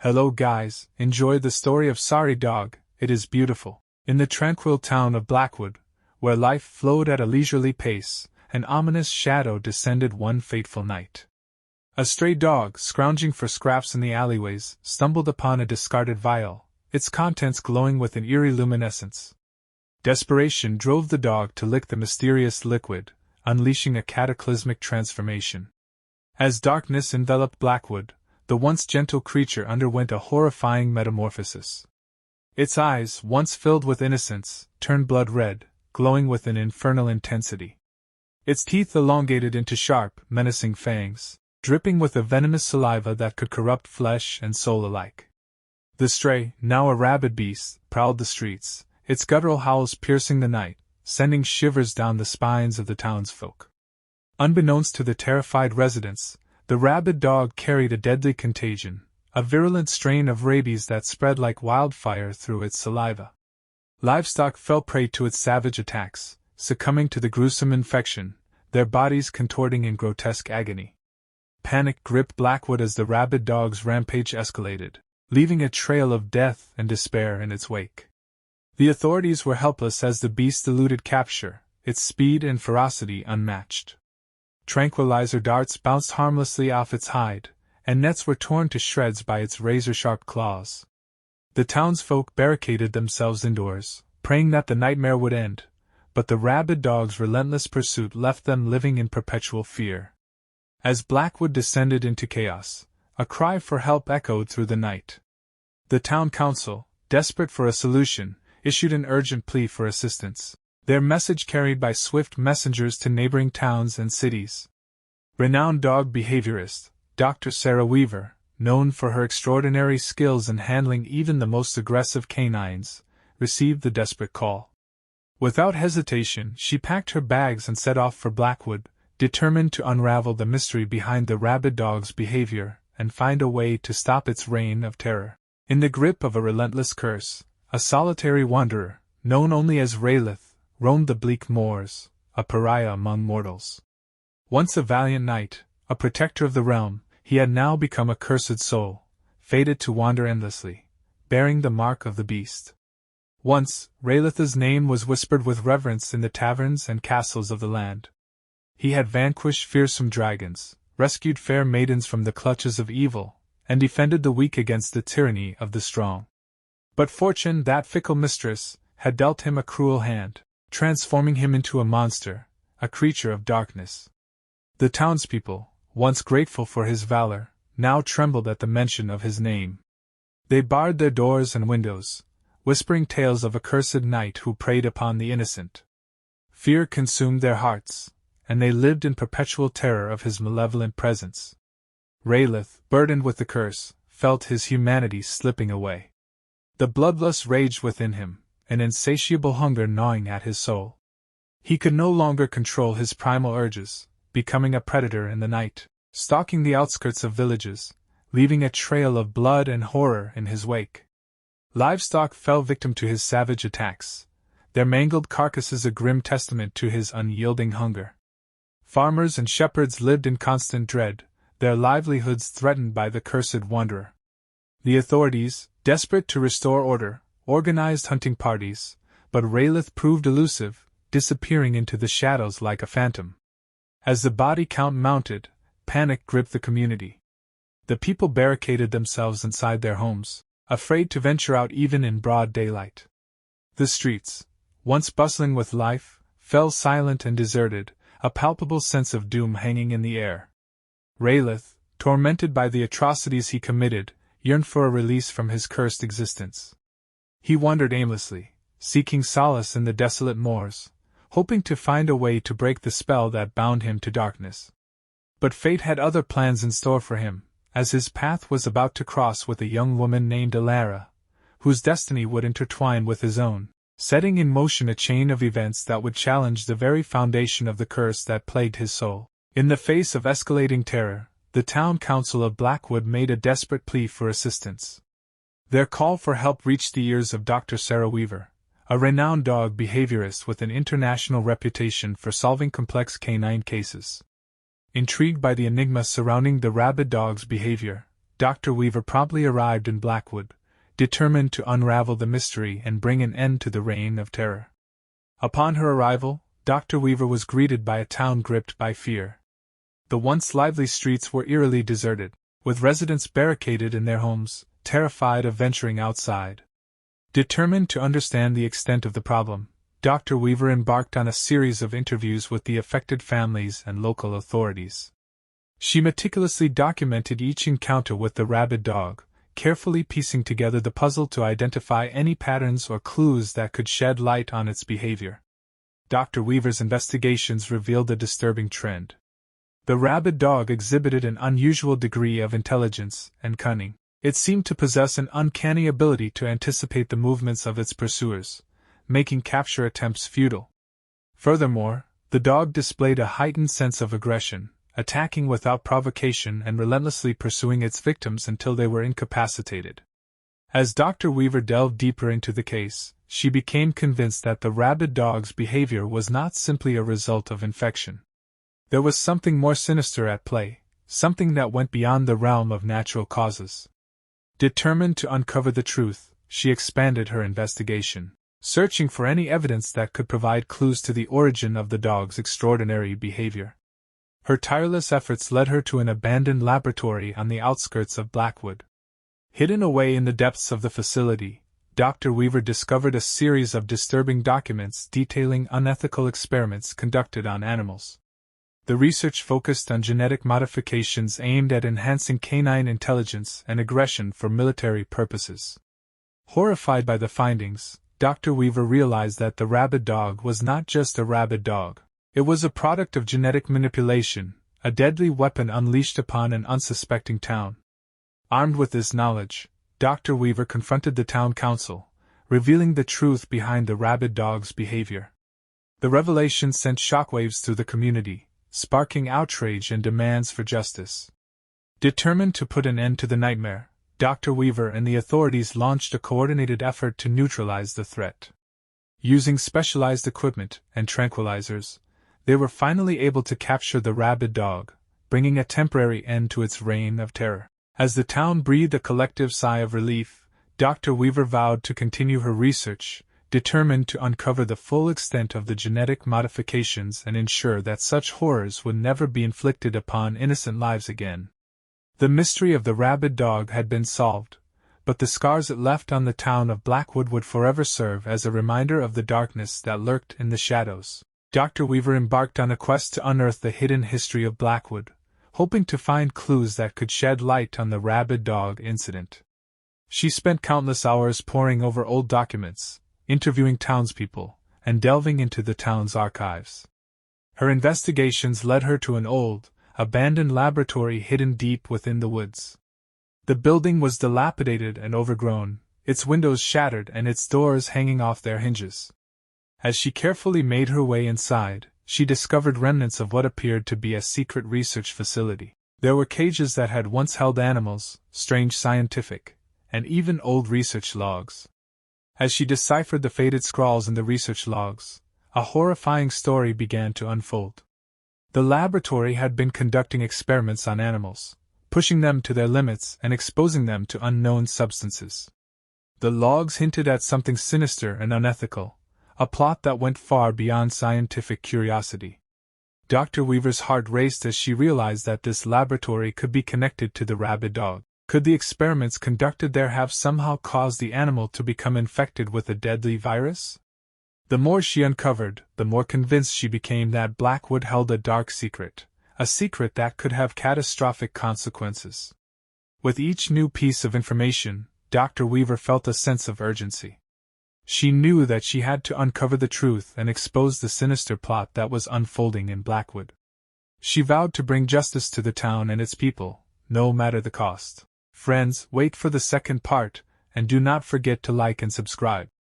Hello guys, enjoy the story of Sorry Dog. It is beautiful. In the tranquil town of Blackwood, where life flowed at a leisurely pace, an ominous shadow descended one fateful night. A stray dog, scrounging for scraps in the alleyways, stumbled upon a discarded vial, its contents glowing with an eerie luminescence. Desperation drove the dog to lick the mysterious liquid, unleashing a cataclysmic transformation. As darkness enveloped Blackwood, the once gentle creature underwent a horrifying metamorphosis. Its eyes, once filled with innocence, turned blood red, glowing with an infernal intensity. Its teeth elongated into sharp, menacing fangs, dripping with a venomous saliva that could corrupt flesh and soul alike. The stray, now a rabid beast, prowled the streets, its guttural howls piercing the night, sending shivers down the spines of the townsfolk. Unbeknownst to the terrified residents, the rabid dog carried a deadly contagion, a virulent strain of rabies that spread like wildfire through its saliva. Livestock fell prey to its savage attacks, succumbing to the gruesome infection, their bodies contorting in grotesque agony. Panic gripped Blackwood as the rabid dog's rampage escalated, leaving a trail of death and despair in its wake. The authorities were helpless as the beast eluded capture, its speed and ferocity unmatched. Tranquilizer darts bounced harmlessly off its hide, and nets were torn to shreds by its razor-sharp claws. The townsfolk barricaded themselves indoors, praying that the nightmare would end, but the rabid dog's relentless pursuit left them living in perpetual fear. As Blackwood descended into chaos, a cry for help echoed through the night. The town council, desperate for a solution, issued an urgent plea for assistance, their message carried by swift messengers to neighboring towns and cities. Renowned dog behaviorist, Dr. Sarah Weaver, known for her extraordinary skills in handling even the most aggressive canines, received the desperate call. Without hesitation, she packed her bags and set off for Blackwood, determined to unravel the mystery behind the rabid dog's behavior and find a way to stop its reign of terror. In the grip of a relentless curse, a solitary wanderer, known only as Rith, roamed the bleak moors, a pariah among mortals. Once a valiant knight, a protector of the realm, he had now become a cursed soul, fated to wander endlessly, bearing the mark of the beast. Once, Rith's name was whispered with reverence in the taverns and castles of the land. He had vanquished fearsome dragons, rescued fair maidens from the clutches of evil, and defended the weak against the tyranny of the strong. But fortune, that fickle mistress, had dealt him a cruel hand, transforming him into a monster, a creature of darkness. The townspeople, once grateful for his valor, now trembled at the mention of his name. They barred their doors and windows, whispering tales of a cursed knight who preyed upon the innocent. Fear consumed their hearts, and they lived in perpetual terror of his malevolent presence. Rith, burdened with the curse, felt his humanity slipping away. The bloodlust raged within him, an insatiable hunger gnawing at his soul. He could no longer control his primal urges, becoming a predator in the night, stalking the outskirts of villages, leaving a trail of blood and horror in his wake. Livestock fell victim to his savage attacks, their mangled carcasses a grim testament to his unyielding hunger. Farmers and shepherds lived in constant dread, their livelihoods threatened by the cursed wanderer. The authorities, desperate to restore order, organized hunting parties, but Rith proved elusive, disappearing into the shadows like a phantom. As the body count mounted, panic gripped the community. The people barricaded themselves inside their homes, afraid to venture out even in broad daylight. The streets, once bustling with life, fell silent and deserted, a palpable sense of doom hanging in the air. Rith, tormented by the atrocities he committed, yearned for a release from his cursed existence. He wandered aimlessly, seeking solace in the desolate moors, hoping to find a way to break the spell that bound him to darkness. But fate had other plans in store for him, as his path was about to cross with a young woman named Alara, whose destiny would intertwine with his own, setting in motion a chain of events that would challenge the very foundation of the curse that plagued his soul. In the face of escalating terror, the town council of Blackwood made a desperate plea for assistance. Their call for help reached the ears of Dr. Sarah Weaver, a renowned dog behaviorist with an international reputation for solving complex canine cases. Intrigued by the enigma surrounding the rabid dog's behavior, Dr. Weaver promptly arrived in Blackwood, determined to unravel the mystery and bring an end to the reign of terror. Upon her arrival, Dr. Weaver was greeted by a town gripped by fear. The once lively streets were eerily deserted, with residents barricaded in their homes, terrified of venturing outside. Determined to understand the extent of the problem, Dr. Weaver embarked on a series of interviews with the affected families and local authorities. She meticulously documented each encounter with the rabid dog, carefully piecing together the puzzle to identify any patterns or clues that could shed light on its behavior. Dr. Weaver's investigations revealed a disturbing trend. The rabid dog exhibited an unusual degree of intelligence and cunning. It seemed to possess an uncanny ability to anticipate the movements of its pursuers, making capture attempts futile. Furthermore, the dog displayed a heightened sense of aggression, attacking without provocation and relentlessly pursuing its victims until they were incapacitated. As Dr. Weaver delved deeper into the case, she became convinced that the rabid dog's behavior was not simply a result of infection. There was something more sinister at play, something that went beyond the realm of natural causes. Determined to uncover the truth, she expanded her investigation, searching for any evidence that could provide clues to the origin of the dog's extraordinary behavior. Her tireless efforts led her to an abandoned laboratory on the outskirts of Blackwood. Hidden away in the depths of the facility, Dr. Weaver discovered a series of disturbing documents detailing unethical experiments conducted on animals. The research focused on genetic modifications aimed at enhancing canine intelligence and aggression for military purposes. Horrified by the findings, Dr. Weaver realized that the rabid dog was not just a rabid dog. It was a product of genetic manipulation, a deadly weapon unleashed upon an unsuspecting town. Armed with this knowledge, Dr. Weaver confronted the town council, revealing the truth behind the rabid dog's behavior. The revelation sent shockwaves through the community, sparking outrage and demands for justice. Determined to put an end to the nightmare, Dr. Weaver and the authorities launched a coordinated effort to neutralize the threat. Using specialized equipment and tranquilizers, they were finally able to capture the rabid dog, bringing a temporary end to its reign of terror. As the town breathed a collective sigh of relief, Dr. Weaver vowed to continue her research, determined to uncover the full extent of the genetic modifications and ensure that such horrors would never be inflicted upon innocent lives again. The mystery of the rabid dog had been solved, but the scars it left on the town of Blackwood would forever serve as a reminder of the darkness that lurked in the shadows. Dr. Weaver embarked on a quest to unearth the hidden history of Blackwood, hoping to find clues that could shed light on the rabid dog incident. She spent countless hours poring over old documents, interviewing townspeople, and delving into the town's archives. Her investigations led her to an old, abandoned laboratory hidden deep within the woods. The building was dilapidated and overgrown, its windows shattered and its doors hanging off their hinges. As she carefully made her way inside, she discovered remnants of what appeared to be a secret research facility. There were cages that had once held animals, strange scientific, and even old research logs. As she deciphered the faded scrawls in the research logs, a horrifying story began to unfold. The laboratory had been conducting experiments on animals, pushing them to their limits and exposing them to unknown substances. The logs hinted at something sinister and unethical, a plot that went far beyond scientific curiosity. Dr. Weaver's heart raced as she realized that this laboratory could be connected to the rabid dog. Could the experiments conducted there have somehow caused the animal to become infected with a deadly virus? The more she uncovered, the more convinced she became that Blackwood held a dark secret, a secret that could have catastrophic consequences. With each new piece of information, Dr. Weaver felt a sense of urgency. She knew that she had to uncover the truth and expose the sinister plot that was unfolding in Blackwood. She vowed to bring justice to the town and its people, no matter the cost. Friends, wait for the second part, and do not forget to like and subscribe.